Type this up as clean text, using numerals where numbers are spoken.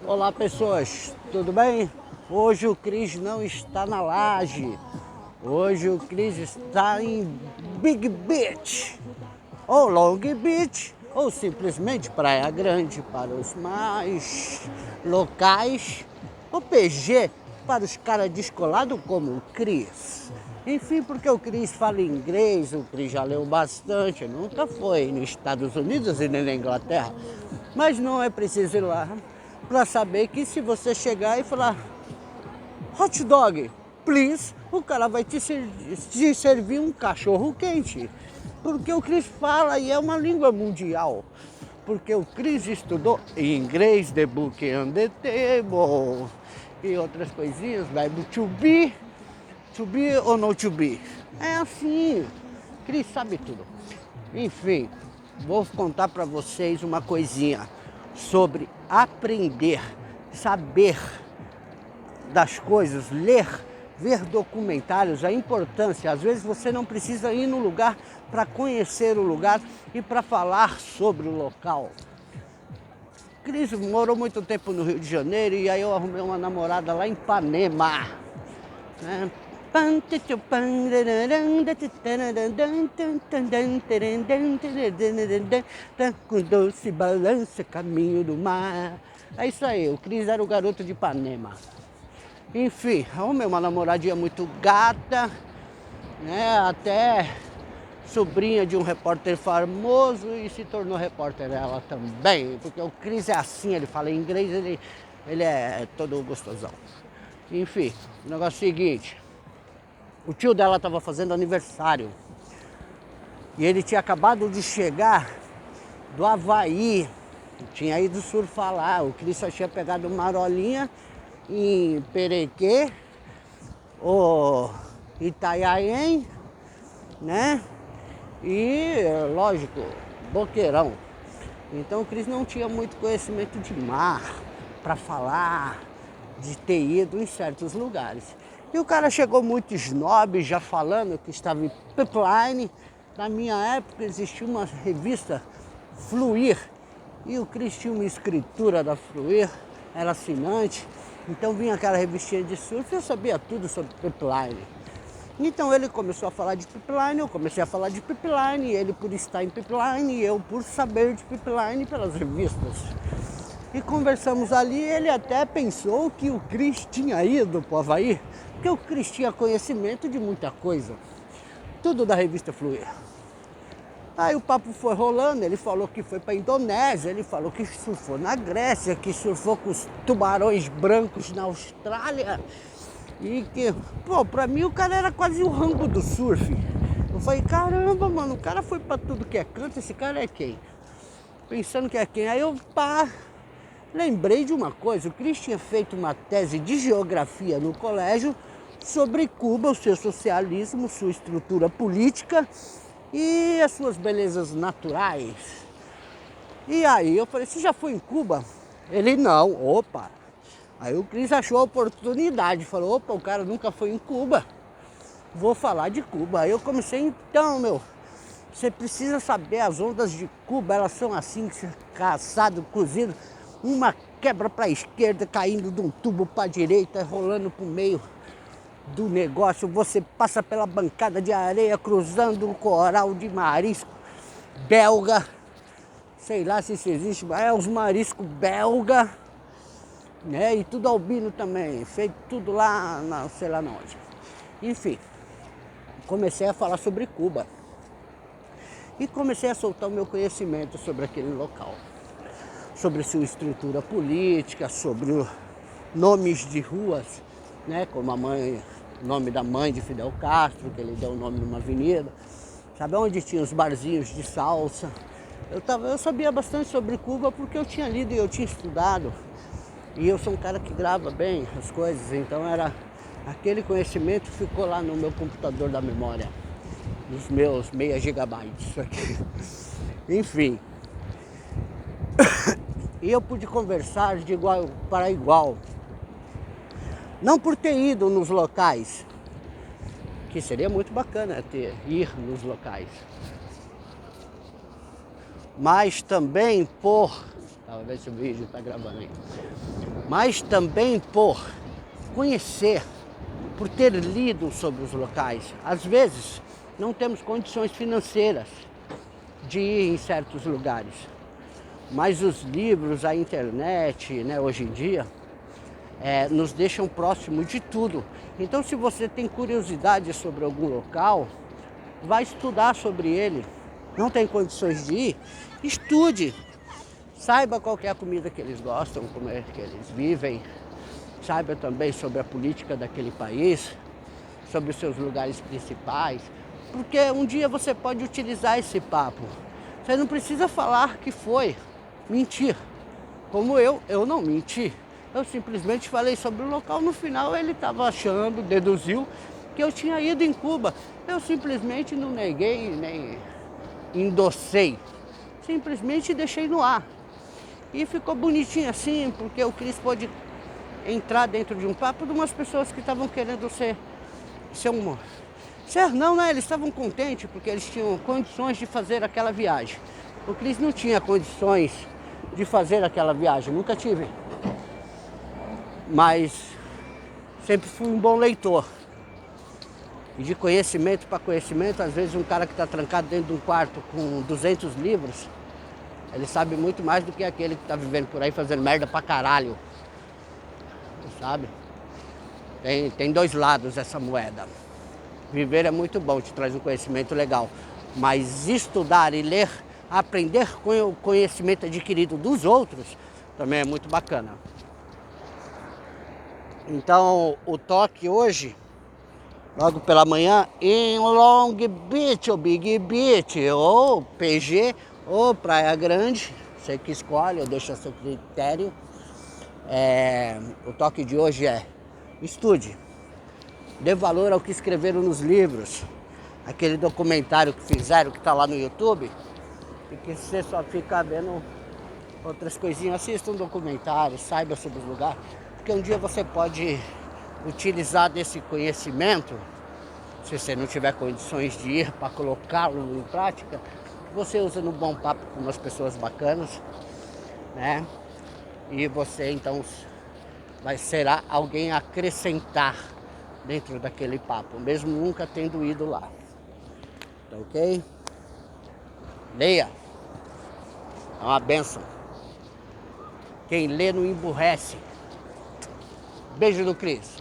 Olá pessoas, tudo bem? Hoje o Cris não está na laje. Hoje o Cris está em Big Beach, ou Long Beach, ou simplesmente Praia Grande para os mais locais, ou PG para os caras descolados como o Cris. Enfim, porque o Cris fala inglês, o Cris já leu bastante, nunca foi nos Estados Unidos e nem na Inglaterra, mas não é preciso ir lá para saber que se você chegar e falar hot dog, please, o cara vai te servir um cachorro quente. Porque o Cris fala e é uma língua mundial. Porque o Cris estudou inglês, the book on the table e outras coisinhas, verbo to be ou not to be. É assim, Cris sabe tudo. Enfim, vou contar para vocês uma coisinha sobre aprender, saber das coisas, ler, ver documentários, a importância. Às vezes você não precisa ir no lugar para conhecer o lugar e para falar sobre o local. Cris morou muito tempo no Rio de Janeiro e aí eu arrumei uma namorada lá em Ipanema, né? Com doce balança, caminho do mar. É isso aí, o Cris era o garoto de Ipanema. Enfim, arrumei uma namoradinha muito gata, né? Até sobrinha de um repórter famoso e se tornou repórter ela também. Porque o Cris é assim, ele fala inglês, ele é todo gostosão. Enfim, o negócio é o seguinte. O tio dela estava fazendo aniversário e ele tinha acabado de chegar do Havaí, tinha ido surfar lá. O Cris só tinha pegado uma marolinha em Perequê, ou Itanhaém, né? E, lógico, Boqueirão. Então o Cris não tinha muito conhecimento de mar para falar, de ter ido em certos lugares. E o cara chegou muito snob, já falando que estava em pipeline. Na minha época existia uma revista Fluir, e o Cris tinha uma escritura da Fluir, era assinante. Então vinha aquela revistinha de surf, eu sabia tudo sobre pipeline. Então ele começou a falar de pipeline, eu comecei a falar de pipeline, ele por estar em pipeline e eu por saber de pipeline pelas revistas. E conversamos ali, ele até pensou que o Cris tinha ido para o Havaí, porque o Cris tinha conhecimento de muita coisa, tudo da revista Fluir. Aí o papo foi rolando, ele falou que foi para a Indonésia, ele falou que surfou na Grécia, que surfou com os tubarões brancos na Austrália. E que, pô, pra mim o cara era quase o Rambo do surf. Eu falei, caramba, mano, o cara foi pra tudo que é canto, esse cara é quem? Pensando que é quem? Aí eu, lembrei de uma coisa, o Cris tinha feito uma tese de geografia no colégio sobre Cuba, o seu socialismo, sua estrutura política e as suas belezas naturais. E aí eu falei, você já foi em Cuba? Ele, não. Opa! Aí o Cris achou a oportunidade, falou, opa, o cara nunca foi em Cuba, vou falar de Cuba. Aí eu comecei, então, você precisa saber, as ondas de Cuba, elas são assim, caçado, cozido, uma quebra para a esquerda, caindo de um tubo para a direita, rolando para o meio do negócio, você passa pela bancada de areia, cruzando um coral de marisco belga, sei lá se isso existe, mas é os mariscos belga, né? E tudo albino também, feito tudo lá, sei lá onde. Enfim, comecei a falar sobre Cuba e comecei a soltar o meu conhecimento sobre aquele local, sobre sua estrutura política, sobre nomes de ruas, né? Como o nome da mãe de Fidel Castro, que ele deu o nome de uma avenida, sabe onde tinha os barzinhos de salsa. Eu sabia bastante sobre Cuba porque eu tinha lido e eu tinha estudado. E eu sou um cara que grava bem as coisas, então aquele conhecimento ficou lá no meu computador da memória, nos meus 6 gigabytes aqui. Enfim. E eu pude conversar de igual para igual. Não por ter ido nos locais, que seria muito bacana ir nos locais, mas também por... Tá Vou ver se o vídeo está gravando aí. Mas também por conhecer, por ter lido sobre os locais. Às vezes não temos condições financeiras de ir em certos lugares, mas os livros, a internet, né, hoje em dia, nos deixam próximo de tudo. Então, se você tem curiosidade sobre algum local, vai estudar sobre ele. Não tem condições de ir? Estude. Saiba qual é a comida que eles gostam, como é que eles vivem. Saiba também sobre a política daquele país, sobre os seus lugares principais. Porque um dia você pode utilizar esse papo. Você não precisa falar que foi mentir. Como eu não menti. Eu simplesmente falei sobre o local. No final ele estava achando, deduziu que eu tinha ido em Cuba. Eu simplesmente não neguei, nem endossei. Simplesmente deixei no ar. E ficou bonitinho assim, porque o Cris pôde entrar dentro de um papo de umas pessoas que estavam querendo ser não, né? Eles estavam contentes porque eles tinham condições de fazer aquela viagem. O Cris não tinha condições de fazer aquela viagem, nunca tive. Mas sempre fui um bom leitor. E de conhecimento para conhecimento, às vezes um cara que está trancado dentro de um quarto com 200 livros, ele sabe muito mais do que aquele que está vivendo por aí fazendo merda pra caralho. Sabe? Tem dois lados essa moeda. Viver é muito bom, te traz um conhecimento legal. Mas estudar e ler, aprender com o conhecimento adquirido dos outros, também é muito bacana. Então, o toque hoje, logo pela manhã, em Long Beach, ou Big Beach, ou PG, ou Praia Grande, você que escolhe, eu deixo a seu critério. O toque de hoje é: estude, dê valor ao que escreveram nos livros, aquele documentário que fizeram, que está lá no YouTube, e que você só fica vendo outras coisinhas. Assista um documentário, saiba sobre os lugares, porque um dia você pode utilizar desse conhecimento, se você não tiver condições de ir para colocá-lo em prática, você usa no bom papo com umas pessoas bacanas, né? E você então vai ser alguém a acrescentar dentro daquele papo, mesmo nunca tendo ido lá. Tá ok? Leia. É uma bênção. Quem lê não emburrece. Beijo do Cris.